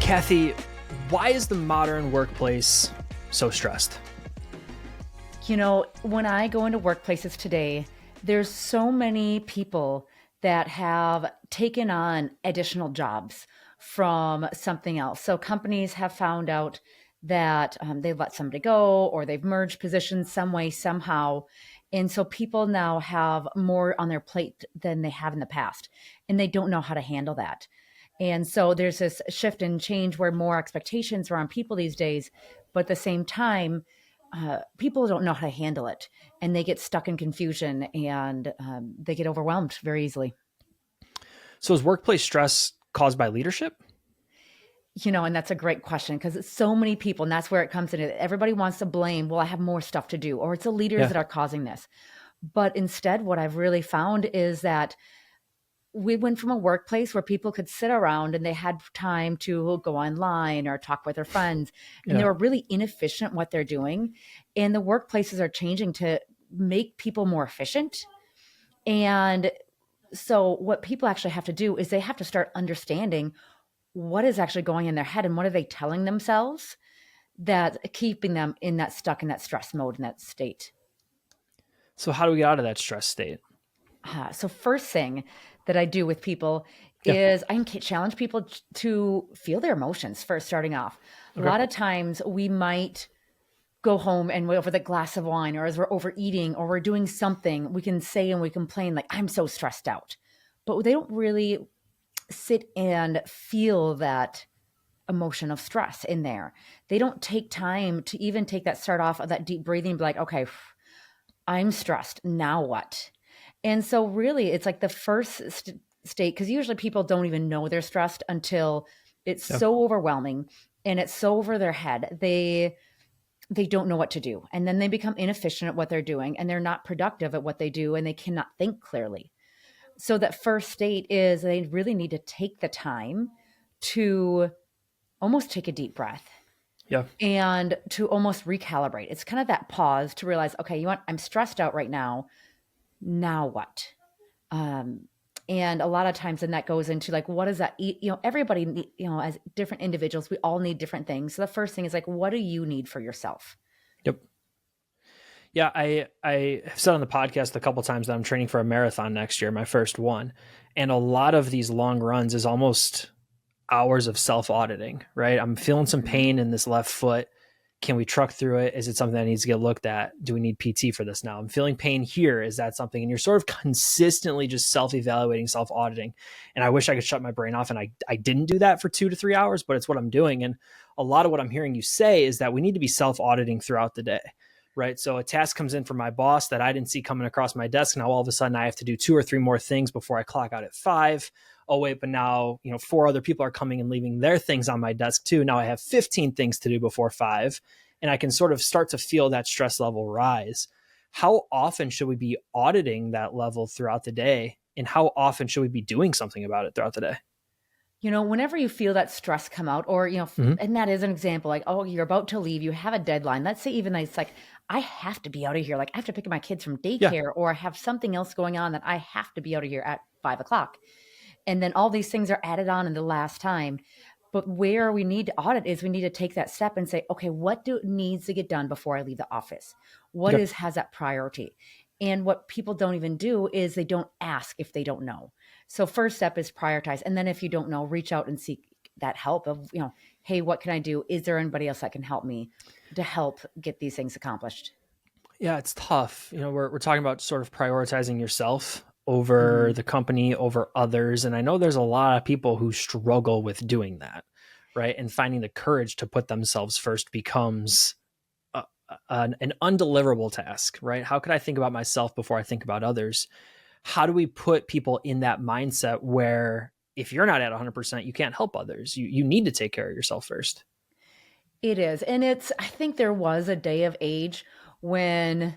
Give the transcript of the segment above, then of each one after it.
Cathi, why is the modern workplace so stressed? When I go into workplaces today, there's so many people that have taken on additional jobs from something else. So companies have found out that they've let somebody go or they've merged positions some way, somehow. And so people now have more on their plate than they have in the past, and they don't know how to handle that. And so there's this shift and change where more expectations are on people these days, but at the same time, people don't know how to handle it, and they get stuck in confusion, and they get overwhelmed very easily. So is workplace stress caused by leadership? And that's a great question because it's so many people, and that's where it comes in. Everybody wants to blame, well, I have more stuff to do, or it's the leaders Yeah. that are causing this. But instead, what I've really found is that we went from a workplace where people could sit around and they had time to go online or talk with their friends, and they Yeah. were really inefficient what they're doing. And the workplaces are changing to make people more efficient. And so what people actually have to do is they have to start understanding what is actually going in their head and what are they telling themselves that keeping them in that stuck in that stress mode, in that state. So how do we get out of that stress state? So first thing that I do with people Yeah. is I can challenge people to feel their emotions first, starting off. A Okay. lot of times we might go home and over the glass of wine, or as we're overeating or we're doing something, we can say and we complain like, I'm so stressed out. But they don't really sit and feel that emotion of stress in there. They don't take time to even take that start off of that deep breathing and be like, okay, I'm stressed. Now what? And so really it's like the first state, because usually people don't even know they're stressed until it's so overwhelming and it's so over their head. They don't know what to do. And then they become inefficient at what they're doing, and they're not productive at what they do, and they cannot think clearly. So that first state is they really need to take the time to almost take a deep breath Yeah. and to almost recalibrate. It's kind of that pause to realize, okay, I'm stressed out right now. Now what? And a lot of times then that goes into like, what does that eat? Everybody, as different individuals, we all need different things. So the first thing is like, what do you need for yourself? Yep. Yeah. I have said on the podcast a couple of times that I'm training for a marathon next year, my first one. And a lot of these long runs is almost hours of self-auditing, right? I'm feeling some pain in this left foot. Can we truck through it? Is it something that needs to get looked at? Do we need PT for this now? I'm feeling pain here. Is that something? And you're sort of consistently just self-evaluating, self-auditing. And I wish I could shut my brain off. And I didn't do that for 2 to 3 hours, but it's what I'm doing. And a lot of what I'm hearing you say is that we need to be self-auditing throughout the day, right? So a task comes in from my boss that I didn't see coming across my desk. Now all of a sudden I have to do 2 or 3 more things before I clock out at 5. Oh wait, but now, 4 other people are coming and leaving their things on my desk too. Now I have 15 things to do before 5, and I can sort of start to feel that stress level rise. How often should we be auditing that level throughout the day? And how often should we be doing something about it throughout the day? Whenever you feel that stress come out, or, and that is an example, like, oh, you're about to leave, you have a deadline. Let's say even it's like, I have to be out of here. Like I have to pick up my kids from daycare, or I have something else going on that I have to be out of here at 5:00. And then all these things are added on in the last time. But where we need to audit is we need to take that step and say, okay, what needs to get done before I leave the office? What has that priority? And what people don't even do is they don't ask if they don't know. So first step is prioritize. And then if you don't know, reach out and seek that help of, hey, what can I do? Is there anybody else that can help me to help get these things accomplished? Yeah, it's tough. We're talking about sort of prioritizing yourself over the company, over others. And I know there's a lot of people who struggle with doing that, right? And finding the courage to put themselves first becomes an undeliverable task, right? How could I think about myself before I think about others? How do we put people in that mindset where if you're not at 100%, you can't help others? You need to take care of yourself first. It is. And I think there was a day of age when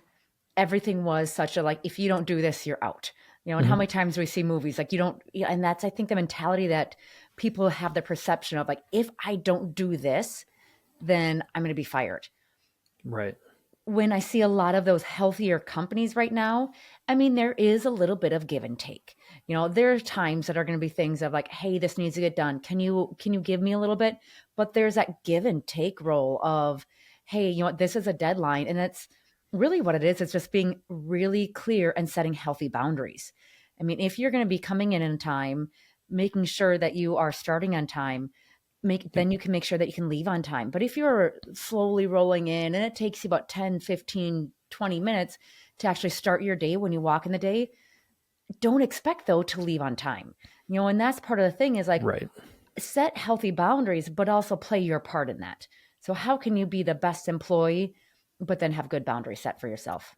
everything was such a, like, if you don't do this, you're out. And how many times we see movies like you don't, and that's, I think, the mentality that people have, the perception of like, if I don't do this, then I'm going to be fired. Right. When I see a lot of those healthier companies right now, I mean, there is a little bit of give and take. There are times that are going to be things of like, hey, this needs to get done. Can you give me a little bit? But there's that give and take role of, hey, this is a deadline. And that's really what it is. It's just being really clear and setting healthy boundaries. I mean, if you're going to be coming in time, making sure that you are starting on time, Yep. then you can make sure that you can leave on time. But if you're slowly rolling in and it takes you about 10, 15, 20 minutes to actually start your day when you walk in the day, don't expect though to leave on time. And that's part of the thing is like Right. set healthy boundaries, but also play your part in that. So how can you be the best employee, but then have good boundaries set for yourself?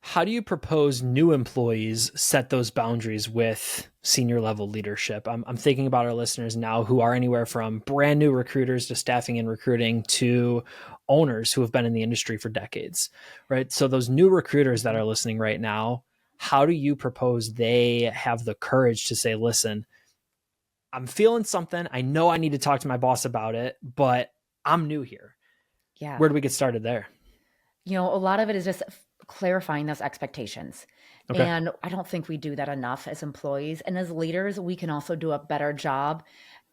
How do you propose new employees set those boundaries with senior level leadership? I'm thinking about our listeners now who are anywhere from brand new recruiters to staffing and recruiting to owners who have been in the industry for decades, right? So those new recruiters that are listening right now, how do you propose they have the courage to say, listen, I'm feeling something. I know I need to talk to my boss about it, but I'm new here. Yeah. Where do we get started there? A lot of it is just clarifying those expectations. Okay. And I don't think we do that enough as employees. And as leaders, we can also do a better job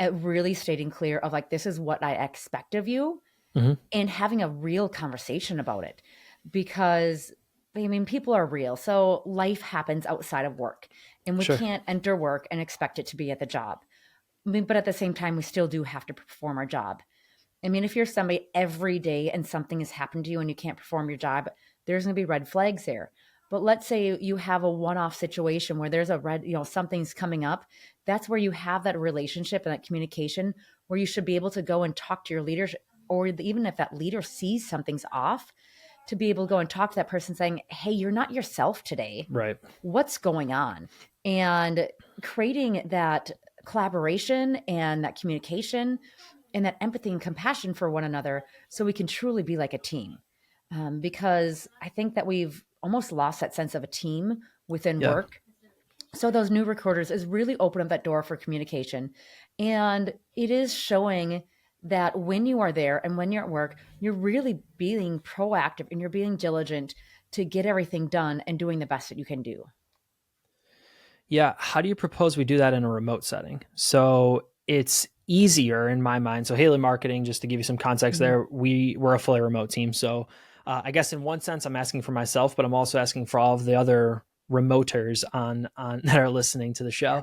at really stating clear of like, this is what I expect of you, Mm-hmm. and having a real conversation about it. Because I mean, people are real. So life happens outside of work, and we Sure. can't enter work and expect it to be at the job. I mean, but at the same time, we still do have to perform our job. I mean, if you're somebody every day and something has happened to you and you can't perform your job, there's going to be red flags there. But let's say you have a one-off situation where there's a red, something's coming up. That's where you have that relationship and that communication where you should be able to go and talk to your leaders, or even if that leader sees something's off, to be able to go and talk to that person saying, hey, you're not yourself today. Right. What's going on? And creating that collaboration and that communication and that empathy and compassion for one another so we can truly be like a team. Because I think that we've almost lost that sense of a team within Yeah. work. So those new recruiters is really open up that door for communication. And it is showing that when you are there and when you're at work, you're really being proactive and you're being diligent to get everything done and doing the best that you can do. Yeah. How do you propose we do that in a remote setting? So it's easier in my mind. So Haley Marketing, just to give you some context Mhm. there, we're a fully remote team. So I guess in one sense, I'm asking for myself, but I'm also asking for all of the other remoters on that are listening to the Yeah.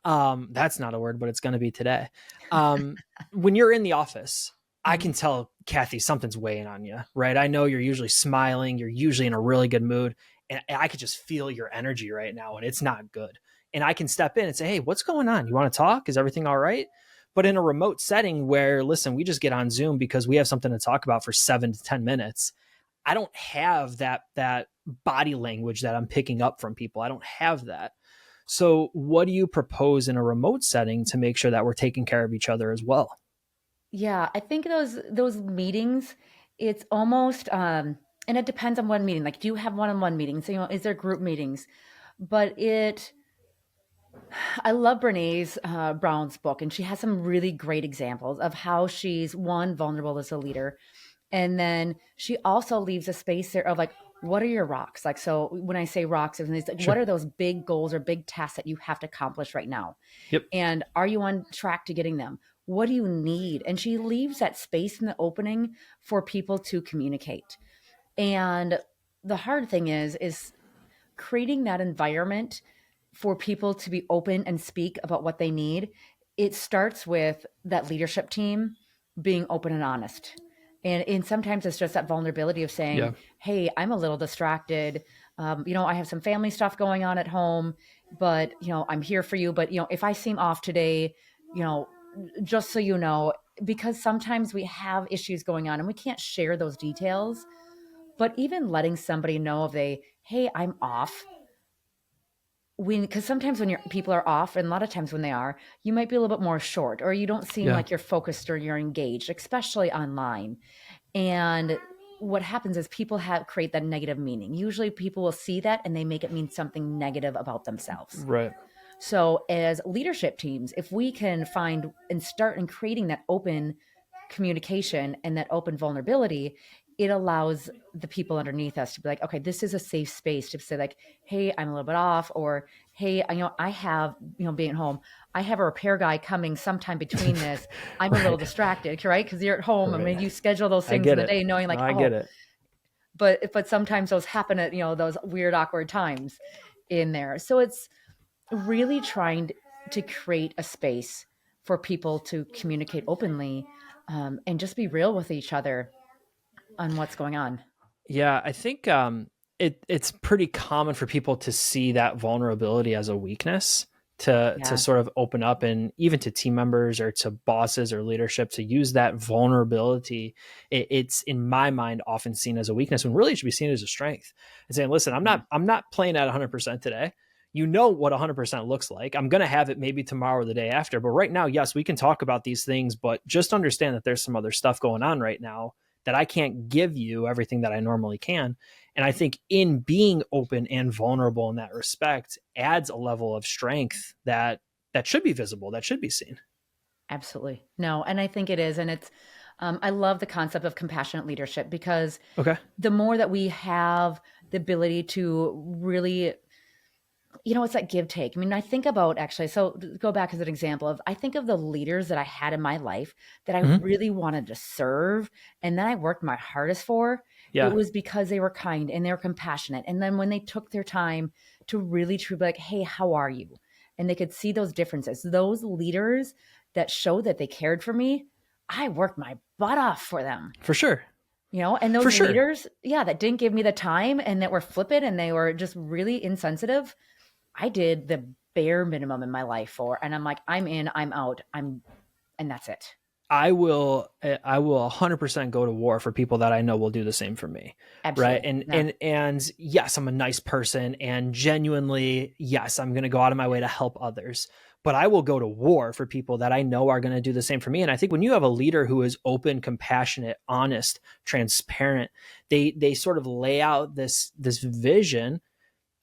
show. That's not a word, but it's going to be today. When you're in the office, I Mhm. can tell Cathi something's weighing on you, right? I know you're usually smiling, you're usually in a really good mood, and I could just feel your energy right now, and it's not good. And I can step in and say, hey, what's going on? You want to talk? Is everything all right? But in a remote setting where, listen, we just get on Zoom because we have something to talk about for 7 to 10 minutes. I don't have that body language that I'm picking up from people. I don't have that. So what do you propose in a remote setting to make sure that we're taking care of each other as well? Yeah, I think those meetings, it's almost and it depends on what meeting. Like, do you have one-on-one meetings? So, is there group meetings? But I love Brene's Brown's book, and she has some really great examples of how she's one vulnerable as a leader, and then she also leaves a space there of like, what are your rocks? Like, so when I say rocks, it's like, what Sure. are those big goals or big tasks that you have to accomplish right now? Yep. And are you on track to getting them? What do you need? And she leaves that space in the opening for people to communicate. And the hard thing is creating that environment for people to be open and speak about what they need. It starts with that leadership team being open and honest. And sometimes it's just that vulnerability of Yeah. saying, hey, I'm a little distracted. I have some family stuff going on at home, but, I'm here for you. But, if I seem off today, you know, just so you know, because sometimes we have issues going on and we can't share those details. But even letting somebody know if hey, I'm off, because sometimes when people are off, and a lot of times when they are, you might be a little bit more short, or you don't seem Yeah. like you're focused or you're engaged, especially online. And what happens is people create that negative meaning. Usually people will see that and they make it mean something negative about themselves. Right. So as leadership teams, if we can find and start in creating that open communication and that open vulnerability, it allows the people underneath us to be like, okay, this is a safe space to say like, hey, I'm a little bit off, or hey, I have, being at home, I have a repair guy coming sometime between this. I'm a little Right. distracted, right? Because you're at home. I Right. mean, you schedule those I things in get the it. day knowing No, like, I get oh, it. but sometimes those happen at, those weird, awkward times in there. So it's really trying to create a space for people to communicate openly, and just be real with each other on what's going on. Yeah, I think it's pretty common for people to see that vulnerability as a weakness, to Yeah. sort of open up, and even to team members or to bosses or leadership, to use that vulnerability. It's in my mind often seen as a weakness when really it should be seen as a strength. And saying, listen, I'm not playing at 100% today. You know what 100% looks like. I'm going to have it maybe tomorrow or the day after. But right now, yes, we can talk about these things, but just understand that there's some other stuff going on right now that I can't give you everything that I normally can. And I think in being open and vulnerable in that respect adds a level of strength that should be visible, that should be seen. Absolutely. No, and I think it is. And it's, I love the concept of compassionate leadership, because Okay. the more that we have the ability to really, it's that give take. I mean, I think about actually, so to go back as an example of, I think of the leaders that I had in my life that I Mm-hmm. really wanted to serve and then I worked my hardest for. It Yeah, was because they were kind and they were compassionate. And then when they took their time to really truly be like, hey, how are you? And they could see those differences, those leaders that showed that they cared for me, I worked my butt off for them. for sure. And For those sure. leaders, yeah, that didn't give me the time and that were flippant and they were just really insensitive, I did the bare minimum in my life for, and I'm like, I'm in, I'm out, and that's it. I will 100% go to war for people that I know will do the same for me. Right. Absolutely. And Yeah. and yes, I'm a nice person, and genuinely, yes, I'm going to go out of my way to help others. But I will go to war for people that I know are going to do the same for me. And I think when you have a leader who is open, compassionate, honest, transparent, they sort of lay out this vision.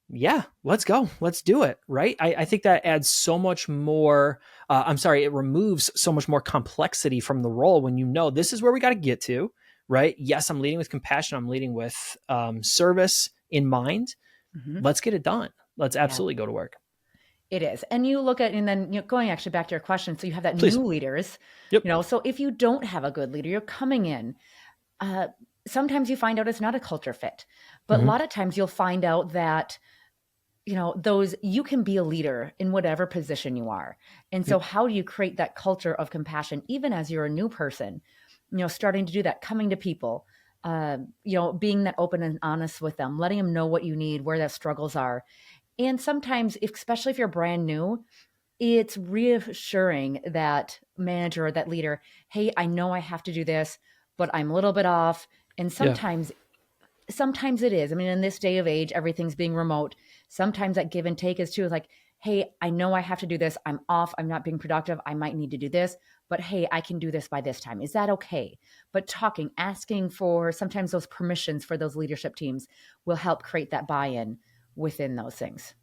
Yeah, let's go. Let's do it. Right. I think that adds so much more. I'm sorry, it removes so much more complexity from the role when you know this is where we got to get to. Right. Yes, I'm leading with compassion. I'm leading with service in mind. Hmm. Let's get it done. Let's Yeah, absolutely go to work. it is. And you look at, and then going actually back to your question. So you have that Please. new leaders, Yep. so if you don't have a good leader, you're coming in. Uh, Sometimes you find out it's not a culture fit, but a Mm-hmm. lot of times you'll find out that those, you can be a leader in whatever position you are. And so Yep. how do you create that culture of compassion even as you're a new person, starting to do that, coming to people, being that open and honest with them, letting them know what you need, where their struggles are. And sometimes, especially if you're brand new, it's reassuring that manager or that leader, hey, I know I have to do this, but I'm a little bit off. And Yeah. sometimes it is. I mean, in this day of age, everything's being remote. Sometimes that give and take is too, like, hey, I know I have to do this. I'm off. I'm not being productive. I might need to do this, but hey, I can do this by this time. Is that okay? But talking, asking for sometimes those permissions for those leadership teams will help create that buy in within those things.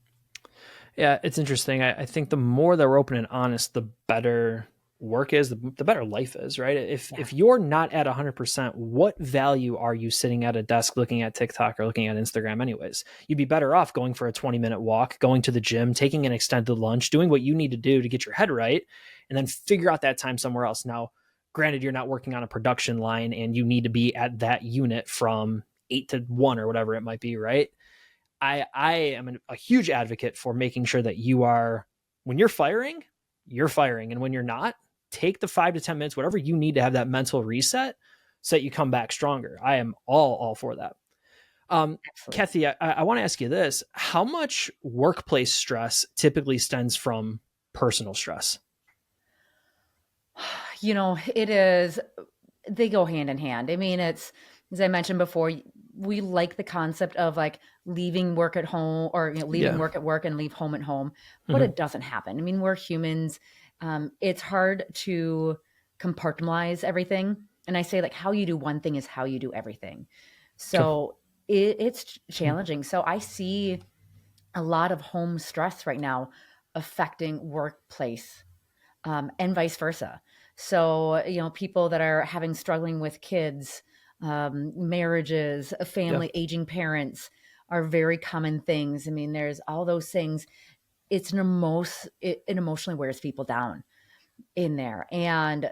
Yeah, it's interesting. I think the more that we're open and honest, the better work is, the better life is, right? If Yeah. if you're not at 100%, what value are you sitting at a desk looking at TikTok or looking at Instagram anyways? You'd be better off going for a 20-minute walk, going to the gym, taking an extended lunch, doing what you need to do to get your head right, and then figure out that time somewhere else. Now, granted, you're not working on a production line and you need to be at that unit from 8 to 1 or whatever it might be, right? I am a huge advocate for making sure that you are, when you're firing. And when you're not, take the 5 to 10 minutes, whatever you need to have that mental reset so that you come back stronger. I am all for that. Absolutely. Cathi, I want to ask you this. How much workplace stress typically stems from personal stress? It is, they go hand in hand. I mean, it's, as I mentioned before, we like the concept of like leaving work at home, or leaving Yeah. work at work and leave home at home, but Mm-hmm. it doesn't happen. I mean, we're humans. It's hard to compartmentalize everything. And I say like how you do one thing is how you do everything. Okay. So it's challenging. So I see a lot of home stress right now affecting workplace, and vice versa. So, people that are having struggling with kids, marriages, Yeah. family, aging parents are very common things. I mean, there's all those things. It emotionally wears people down in there. And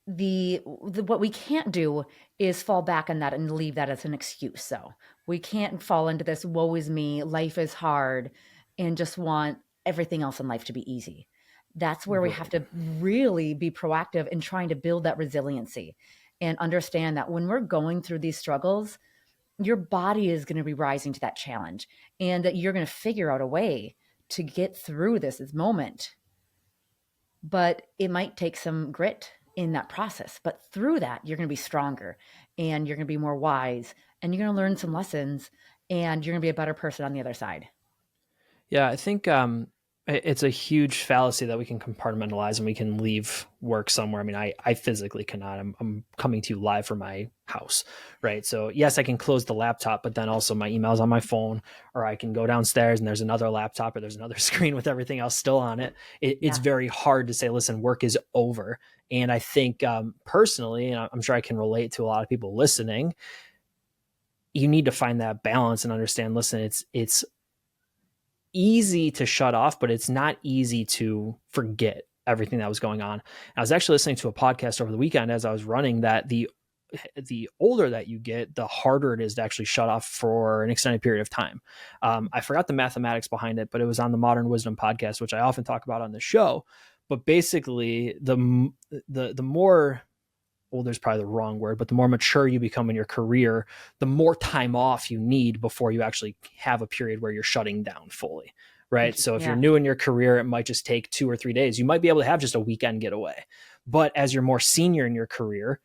what we can't do is fall back on that and leave that as an excuse. So we can't fall into this woe is me, life is hard, and just want everything else in life to be easy. That's where we have Right. to really be proactive in trying to build that resiliency and understand that when we're going through these struggles, your body is going to be rising to that challenge and that you're going to figure out a way to get through this moment. But it might take some grit in that process. But through that, you're going to be stronger and you're going to be more wise and you're going to learn some lessons and you're going to be a better person on the other side. Yeah, I think it's a huge fallacy that we can compartmentalize and we can leave work somewhere. I mean, I physically cannot. I'm coming to you live from my house, right? So yes, I can close the laptop, but then also my emails on my phone, or I can go downstairs and there's another laptop or there's another screen with everything else still on it. It's Yeah. very hard to say, listen, work is over. And I think personally, and I'm sure I can relate to a lot of people listening, you need to find that balance and understand, listen, it's easy to shut off, but it's not easy to forget everything that was going on. I was actually listening to a podcast over the weekend as I was running that the older that you get, the harder it is to actually shut off for an extended period of time. I forgot the mathematics behind it, but it was on the Modern Wisdom podcast, which I often talk about on the show. But basically, the more older is probably the wrong word, but the more mature you become in your career, the more time off you need before you actually have a period where you're shutting down fully. Right. So if you're Yeah. new in your career, it might just take 2 or 3 days. You might be able to have just a weekend getaway. But as you're more senior in your career,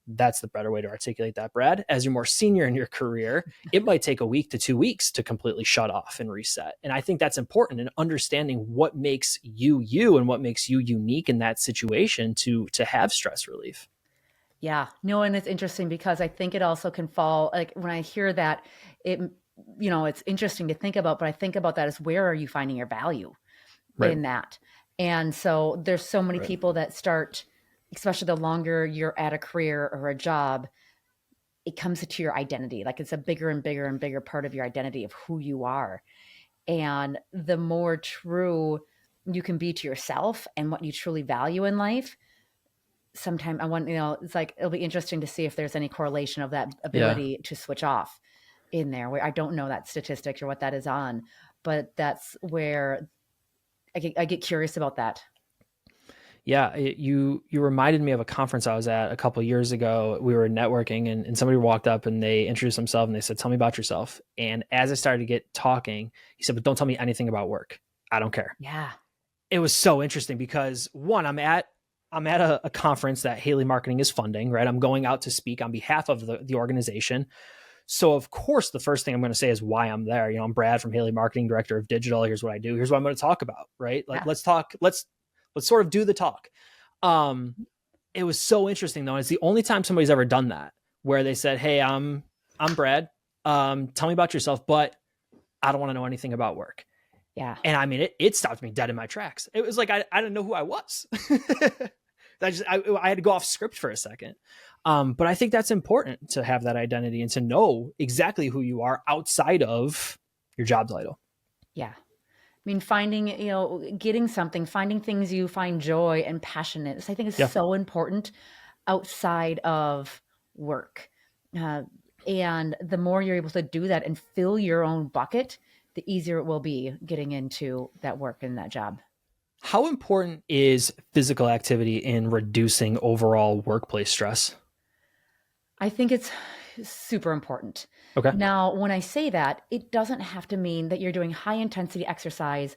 that's the better way to articulate that, Brad. As you're more senior in your career, it might take a week to 2 weeks to completely shut off and reset. And I think that's important in understanding what makes you you and what makes you unique in that situation to have stress relief. Yeah. No, and it's interesting because I think it also can fall like when I hear that, it, it's interesting to think about, but I think about that as where are you finding your value Right. in that? And so there's so many Right. people that start, especially the longer you're at a career or a job, it comes to your identity. Like it's a bigger and bigger and bigger part of your identity of who you are. And the more true you can be to yourself and what you truly value in life, sometime I want, it's like, it'll be interesting to see if there's any correlation of that Yeah. ability to switch off in there where I don't know that statistics or what that is on, but that's where I get curious about that. Yeah, you reminded me of a conference I was at a couple of years ago. We were networking, and somebody walked up and they introduced themselves and they said, "Tell me about yourself." And as I started to get talking, he said, "But don't tell me anything about work. I don't care." Yeah. It was so interesting because one, I'm at a conference that Haley Marketing is funding, right? I'm going out to speak on behalf of the organization. So of course, the first thing I'm going to say is why I'm there. I'm Brad from Haley Marketing, Director of Digital. Here's what I do. Here's what I'm going to talk about, right? Like Yeah. let's talk. Let's sort of do the talk. Um, it was so interesting though. And it's the only time somebody's ever done that where they said, "Hey, I'm Brad. Tell me about yourself, but I don't want to know anything about work." Yeah. And I mean, it stopped me dead in my tracks. It was like I didn't know who I was. I had to go off script for a second. But I think that's important to have that identity and to know exactly who you are outside of your job title. Yeah. I mean, finding, getting something, finding things you find joy and passionate, I think is Yeah. so important outside of work. Uh, and the more you're able to do that and fill your own bucket, the easier it will be getting into that work and that job. How important is physical activity in reducing overall workplace stress? I think it's super important. Okay. Now, when I say that, it doesn't have to mean that you're doing high intensity exercise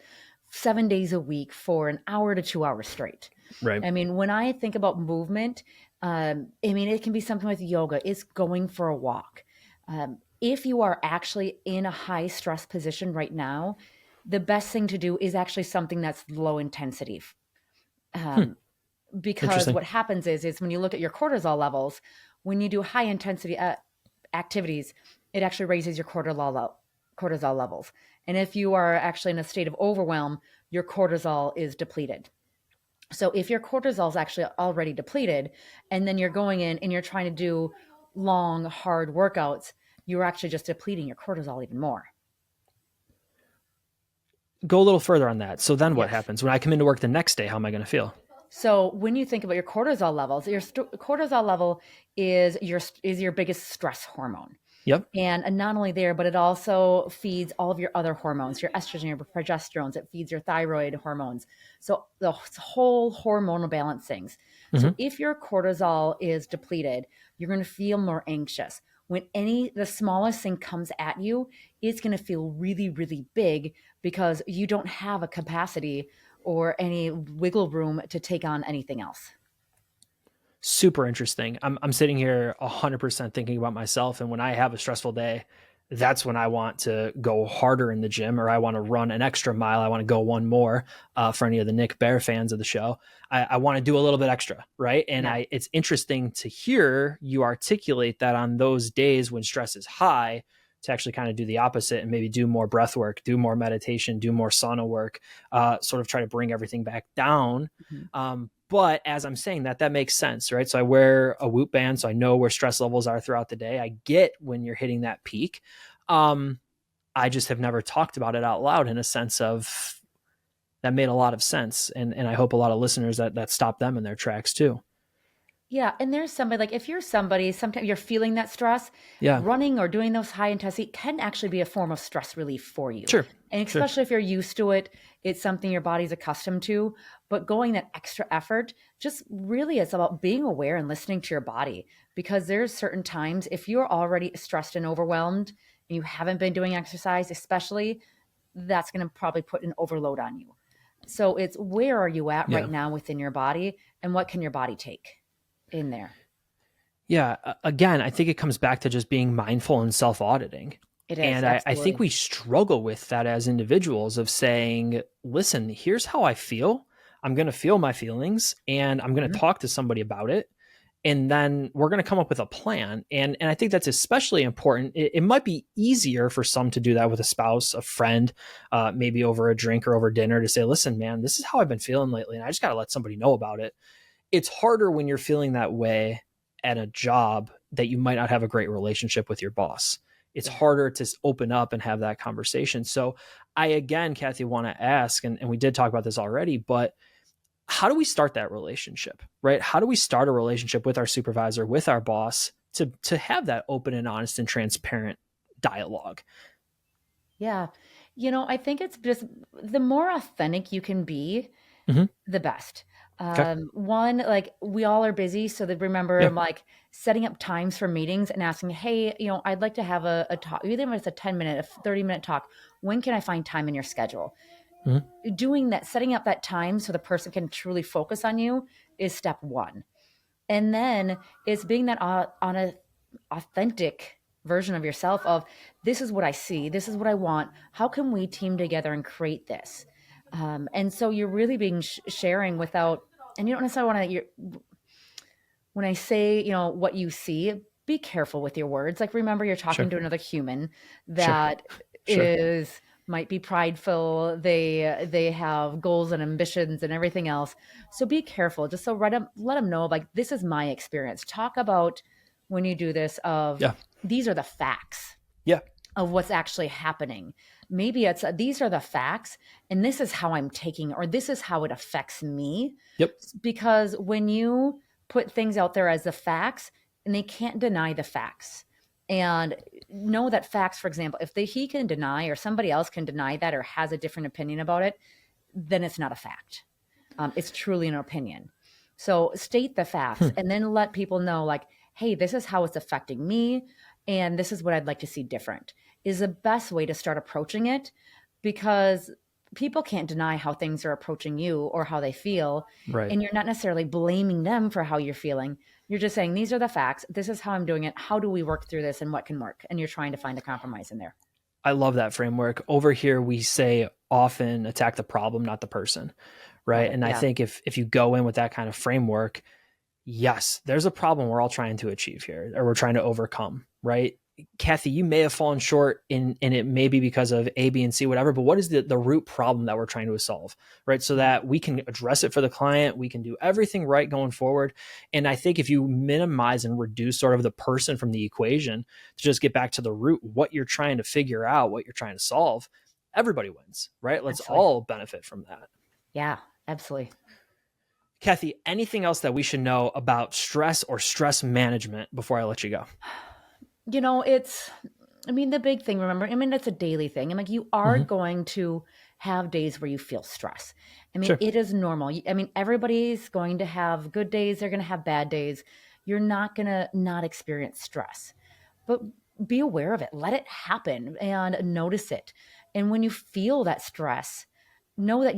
7 days a week for an hour to 2 hours straight. Right. I mean, when I think about movement, it can be something with yoga, it's going for a walk. If you are actually in a high stress position right now, the best thing to do is actually something that's low intensity. Hmm. Um, because Interesting. what happens is when you look at your cortisol levels, when you do high intensity activities, it actually raises your cortisol levels. And if you are actually in a state of overwhelm, your cortisol is depleted. So if your cortisol is actually already depleted, and then you're going in and you're trying to do long, hard workouts, you're actually just depleting your cortisol even more. Go a little further on that. So then what Yes. happens when I come into work the next day? How am I going to feel? So when you think about your cortisol levels, cortisol level is your biggest stress hormone. Yep. And not only there, but it also feeds all of your other hormones, your estrogen, your progesterones. It feeds your thyroid hormones. So the whole hormonal balance things. So Mm-hmm. if your cortisol is depleted, you're going to feel more anxious. When the smallest thing comes at you, it's going to feel really, really big because you don't have a capacity or any wiggle room to take on anything else. Super interesting. I'm sitting here 100% thinking about myself. And when I have a stressful day, that's when I want to go harder in the gym, or I want to run an extra mile. I want to go one more, for any of the Nick Bear fans of the show. I want to do a little bit extra. Right. And Yeah. it's interesting to hear you articulate that on those days when stress is high, to actually kind of do the opposite and maybe do more breath work, do more meditation, do more sauna work, sort of try to bring everything back down. Mhm. But as I'm saying that makes sense, right? So I wear a Whoop band, so I know where stress levels are throughout the day. I get when you're hitting that peak. I just have never talked about it out loud in a sense of that made a lot of sense. And I hope a lot of listeners that stop them in their tracks too. Yeah, and there's somebody like if you're somebody, sometimes you're feeling that stress, Yeah, running or doing those high intensity can actually be a form of stress relief for you. sure. And Sure. especially if you're used to it, it's something your body's accustomed to. But going that extra effort, just really it's about being aware and listening to your body because there's certain times if you're already stressed and overwhelmed and you haven't been doing exercise, especially, that's going to probably put an overload on you. So it's where are you at right Yeah. now within your body and what can your body take in there? Yeah. Again, I think it comes back to just being mindful and self auditing. It is, And I think absolutely. we struggle with that as individuals of saying, listen, here's how I feel. I'm going to feel my feelings and I'm going to Mhm. talk to somebody about it. And then we're going to come up with a plan. And I think that's especially important. It might be easier for some to do that with a spouse, a friend, maybe over a drink or over dinner to say, listen, man, this is how I've been feeling lately. And I just got to let somebody know about it. It's harder when you're feeling that way at a job that you might not have a great relationship with your boss. It's Yeah. harder to open up and have that conversation. So I, again, Cathi, want to ask, and we did talk about this already, but how do we start that relationship, right? How do we start a relationship with our supervisor, with our boss, to have that open and honest and transparent dialogue? Yeah. I think it's just the more authentic you can be, Mm-hmm. the best. Okay. One, like we all are busy. So that remember Yeah. like setting up times for meetings and asking, hey, I'd like to have a talk, even if it's a 10-minute, a 30-minute talk. When can I find time in your schedule? Mm-hmm. Doing that, setting up that time so the person can truly focus on you is step one. And then it's being that on a authentic version of yourself of this is what I see, this is what I want. How can we team together and create this? And so you're really being sharing without, and you don't necessarily want to. When I say what you see, be careful with your words. Like remember, you're talking Sure. to another human Sure. that Sure. is might be prideful. They have goals and ambitions and everything else. So be careful. Just so let them know like this is my experience. Talk about when you do this of Yeah. these are the facts Yeah. of what's actually happening. Maybe it's these are the facts and this is how I'm taking or this is how it affects me. Yep. Because when you put things out there as the facts and they can't deny the facts and know that facts, for example, if he can deny or somebody else can deny that or has a different opinion about it, then it's not a fact. It's truly an opinion. So state the facts Hmm. and then let people know like, hey, this is how it's affecting me. And this is what I'd like to see different is the best way to start approaching it because people can't deny how things are approaching you or how they feel. Right. And you're not necessarily blaming them for how you're feeling. You're just saying, these are the facts. This is how I'm doing it. How do we work through this and what can work? And you're trying to find a compromise in there. I love that framework. Over here, we say often attack the problem, not the person. Love Right. it. And I Yeah. think if you go in with that kind of framework, yes, there's a problem we're all trying to achieve here or we're trying to overcome. Right. Cathi, you may have fallen short and it may be because of A, B, and C, whatever, but what is the root problem that we're trying to solve, right? So that we can address it for the client, we can do everything right going forward. And I think if you minimize and reduce sort of the person from the equation to just get back to the root, what you're trying to figure out, what you're trying to solve, everybody wins, right? Let's Absolutely. all benefit from that. Yeah, absolutely. Cathi, anything else that we should know about stress or stress management before I let you go? The big thing, remember, it's a daily thing. And like you are Mm-hmm. going to have days where you feel stress. Sure. It is normal. Everybody's going to have good days, they're going to have bad days. You're not going to not experience stress, but be aware of it. Let it happen and notice it. And when you feel that stress, know that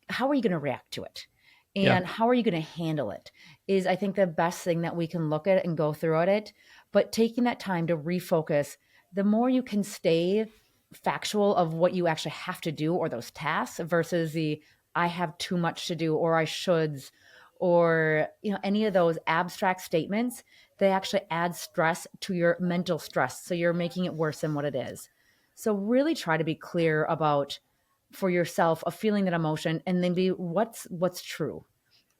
how are you going to react to it? Yeah. And how are you going to handle it is, I think, the best thing that we can look at and go through it. But taking that time to refocus, the more you can stay factual of what you actually have to do or those tasks versus the I have too much to do or I shoulds or any of those abstract statements, they actually add stress to your mental stress. So you're making it worse than what it is. So really try to be clear about for yourself of feeling that emotion and then be what's true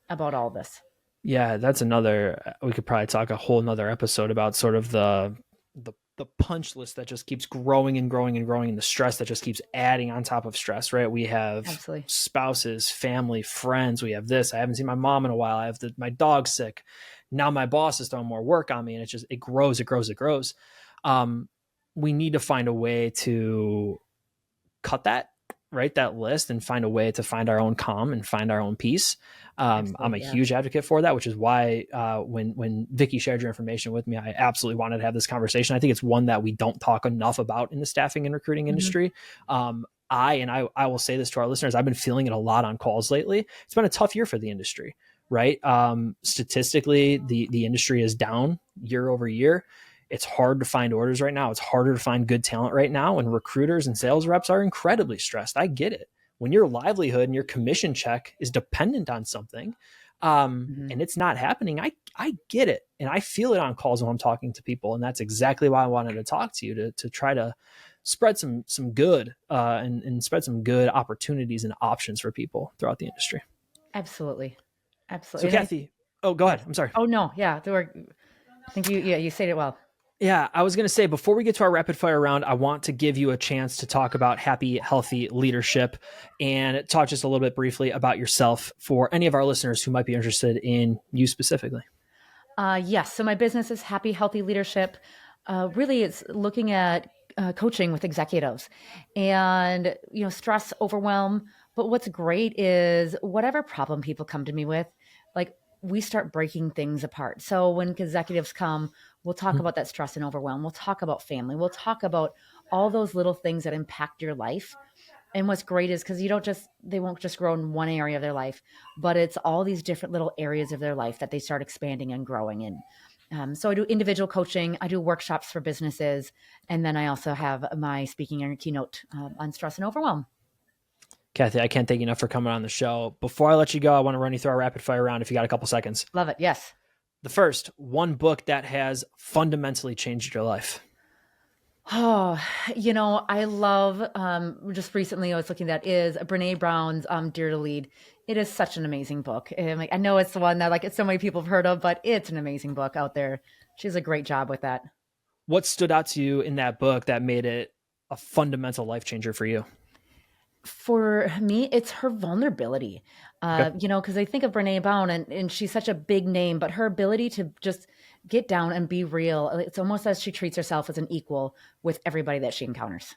about all this. Yeah, that's another. We could probably talk a whole nother episode about sort of the punch list that just keeps growing and growing and growing, and the stress that just keeps adding on top of stress. Right? We have Absolutely. spouses, family, friends. We have this. I haven't seen my mom in a while. I have my dog's sick. Now my boss is throwing more work on me, and it grows, it grows, it grows. We need to find a way to cut that list and find a way to find our own calm and find our own peace. I'm a Yeah. huge advocate for that, which is why when Vicky shared your information with me, I absolutely wanted to have this conversation. I think it's one that we don't talk enough about in the staffing and recruiting industry. I will say this to our listeners, I've been feeling it a lot on calls lately. It's been a tough year for the industry, right? Statistically, the industry is down year over year. It's hard to find orders right now. It's harder to find good talent right now. And recruiters and sales reps are incredibly stressed. I get it. When your livelihood and your commission check is dependent on something, and it's not happening, I get it. And I feel it on calls when I'm talking to people. And that's exactly why I wanted to talk to you to try to spread some good and spread some good opportunities and options for people throughout the industry. Absolutely. So Absolutely. Cathi, go ahead. I'm sorry. Oh no. Yeah. I think you said it well. Yeah, I was going to say, before we get to our rapid fire round, I want to give you a chance to talk about happy, healthy leadership and talk just a little bit briefly about yourself for any of our listeners who might be interested in you specifically. Yes. So my business is Happy Healthy Leadership. Really, it's looking at coaching with executives and, stress, overwhelm. But what's great is whatever problem people come to me with, like we start breaking things apart. So when executives come, we'll talk about that stress and overwhelm. We'll talk about family. We'll talk about all those little things that impact your life. And what's great is because they won't just grow in one area of their life, but it's all these different little areas of their life that they start expanding and growing in. So I do individual coaching, I do workshops for businesses, and then I also have my speaking and keynote on stress and overwhelm. Cathi, I can't thank you enough for coming on the show. Before I let you go, I want to run you through our rapid fire round if you got a couple seconds. Love it. Yes. The first, one book that has fundamentally changed your life. Oh, I love, just recently I was looking at is Brene Brown's Dare to Lead. It is such an amazing book. And I know it's the one that so many people have heard of, but it's an amazing book out there. She does a great job with that. What stood out to you in that book that made it a fundamental life changer for you? For me, it's her vulnerability. Okay. Because I think of Brene Brown and she's such a big name, but her ability to just get down and be real. It's almost as she treats herself as an equal with everybody that she encounters.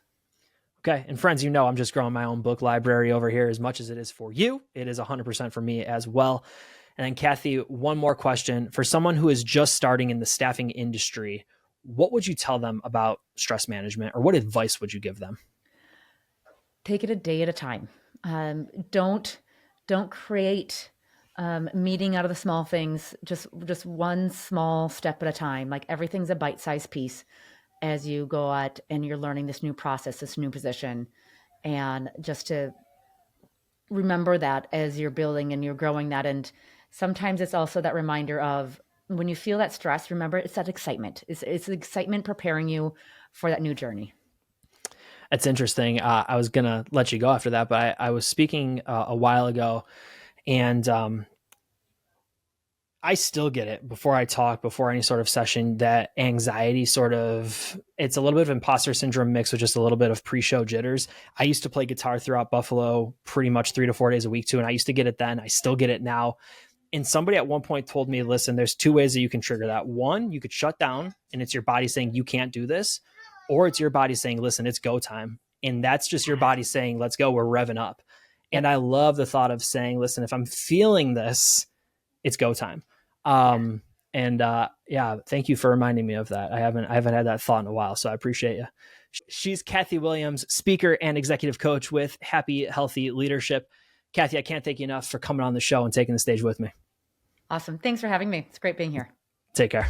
Okay. And friends, I'm just growing my own book library over here as much as it is for you. It is 100% for me as well. And then Cathi, one more question. For someone who is just starting in the staffing industry, what would you tell them about stress management, or what advice would you give them? Take it a day at a time. Don't create meeting out of the small things. Just one small step at a time. Like everything's a bite-sized piece as you go out and you're learning this new process, this new position, and just to remember that as you're building and you're growing that. And sometimes it's also that reminder of when you feel that stress, remember it's that excitement. It's the excitement preparing you for that new journey. That's interesting. I was going to let you go after that, but I was speaking a while ago, and I still get it before I talk, before any sort of session, that anxiety it's a little bit of imposter syndrome mixed with just a little bit of pre-show jitters. I used to play guitar throughout Buffalo pretty much 3 to 4 days a week too. And I used to get it then. I still get it now. And somebody at one point told me, listen, there's 2 ways that you can trigger that. One, you could shut down and it's your body saying you can't do this, or it's your body saying, listen, it's go time. And that's just your body saying, let's go, we're revving up. And I love the thought of saying, listen, if I'm feeling this, it's go time. Thank you for reminding me of that. I haven't had that thought in a while, so I appreciate you. She's Cathi Williams, speaker and executive coach with Happy Healthy Leadership. Cathi, I can't thank you enough for coming on the show and taking the stage with me. Awesome. Thanks for having me. It's great being here. Take care.